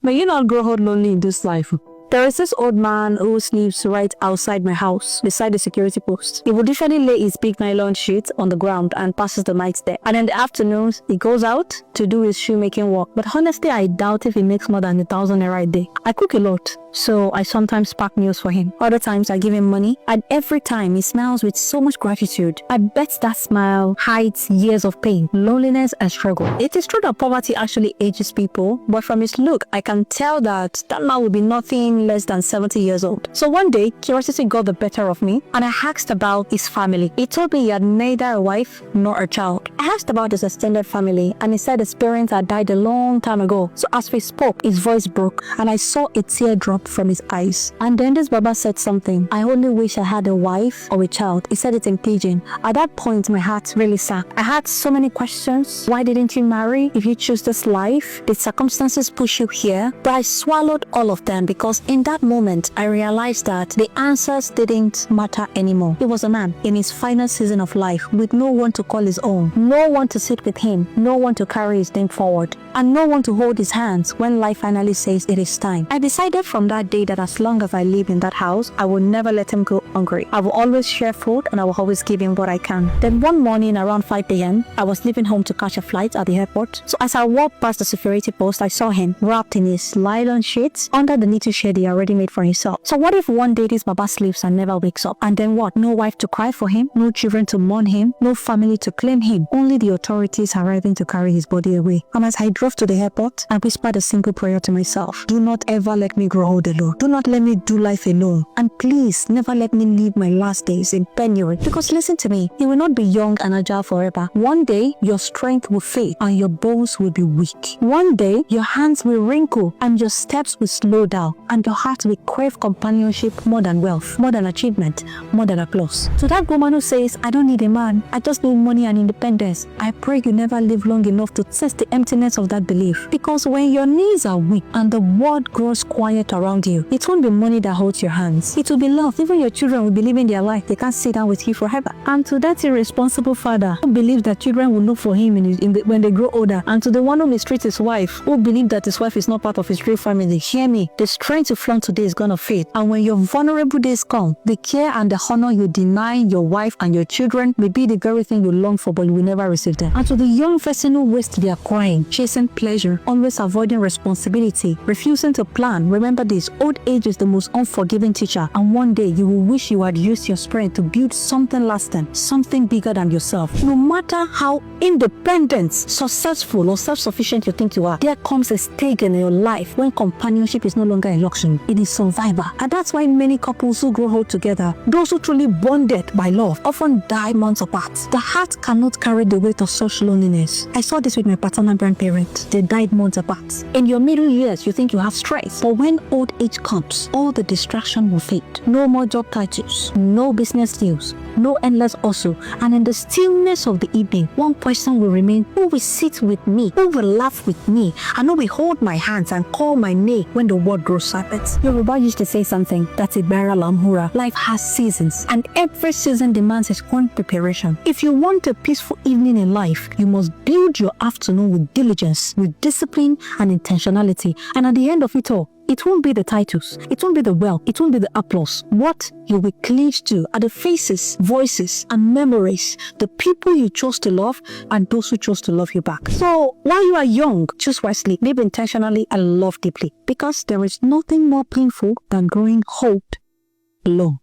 May you not grow old lonely in this life. There is this old man who sleeps right outside my house, beside the security post. He would usually lay his big nylon sheet on the ground and passes the night there. And in the afternoons, he goes out to do his shoemaking work. But honestly, I doubt if he makes more than 1,000 naira a day. I cook a lot, so I sometimes pack meals for him. Other times, I give him money. And every time, he smiles with so much gratitude. I bet that smile hides years of pain, loneliness, and struggle. It is true that poverty actually ages people, but from his look, I can tell that man will be nothing less than 70 years old. So one day, curiosity got the better of me, and I asked about his family. He told me he had neither a wife nor a child. I asked about his extended family, and he said his parents had died a long time ago. So as we spoke, his voice broke, and I saw a tear drop from his eyes. And then this Baba said something. I only wish I had a wife or a child. He said it in pidgin. At that point, my heart really sank. I had so many questions. Why didn't you marry? If you choose this life, did circumstances push you here? But I swallowed all of them because in that moment, I realized that the answers didn't matter anymore. He was a man in his final season of life with no one to call his own, no one to sit with him, no one to carry his name forward, and no one to hold his hands when life finally says it is time. I decided from that day that as long as I live in that house, I will never let him go hungry. I will always share food and I will always give him what I can. Then one morning around 5 a.m., I was leaving home to catch a flight at the airport. So as I walked past the security post, I saw him wrapped in his nylon sheets under the knitted shed he already made for himself. So what if one day this Baba sleeps and never wakes up? And then what? No wife to cry for him, no children to mourn him, no family to claim him, only the authorities arriving to carry his body away. And as I drove to the airport, I whispered a single prayer to myself. Do not ever let me grow old alone. Do not let me do life alone. And please never let me live my last days in penury. Because listen to me, you will not be young and agile forever. One day, your strength will fade and your bones will be weak. One day, your hands will wrinkle and your steps will slow down and your heart will crave companionship more than wealth, more than achievement, more than applause. To that woman who says, I don't need a man, I just need money and independence, I pray you never live long enough to test the emptiness of that belief. Because when your knees are weak and the world grows quiet around you, it won't be money that holds your hands. It will be love. Even your children will be living their life. They can't sit down with you forever. And to that irresponsible father who believes that children will look for him when they grow older, and to the one who mistreats his wife, who believes that his wife is not part of his real family, hear me. The strength you flaunt today is gonna fade. And when your vulnerable days come, the care and the honor you deny your wife and your children may be the very thing you long for, but you will never receive them. And to the young person who wastes their crying, chasing pleasure, always avoiding responsibility, refusing to plan, remember this, old age is the most unforgiving teacher, and one day you will wish you had used your strength to build something lasting, something bigger than yourself. No matter how independent, successful, or self-sufficient you think you are, there comes a stage in your life when companionship is no longer a luxury, it is survivor. And that's why many couples who grow old together, those who truly bonded by love, often die months apart. The heart cannot carry the weight of such loneliness. I saw this with my paternal grandparents. They died months apart. In your middle years, you think you have strength, but when old age comes, all the distraction will fade. No more job titles, no business deals, no endless hustle, and in the stillness of the evening, one question will remain: who will sit with me, who will laugh with me, and who will hold my hands and call my name when the world grows silent? Yoruba used to say something that's a Bara Lamhura. Life has seasons, and every season demands its own preparation. If you want a peaceful evening in life, you must build your afternoon with diligence, with discipline and intentionality. And at the end of it all, it won't be the titles, it won't be the wealth, it won't be the applause. What you will cleave to are the faces, voices, and memories, the people you chose to love and those who chose to love you back. So while you are young, choose wisely, live intentionally, and love deeply, because there is nothing more painful than growing old alone.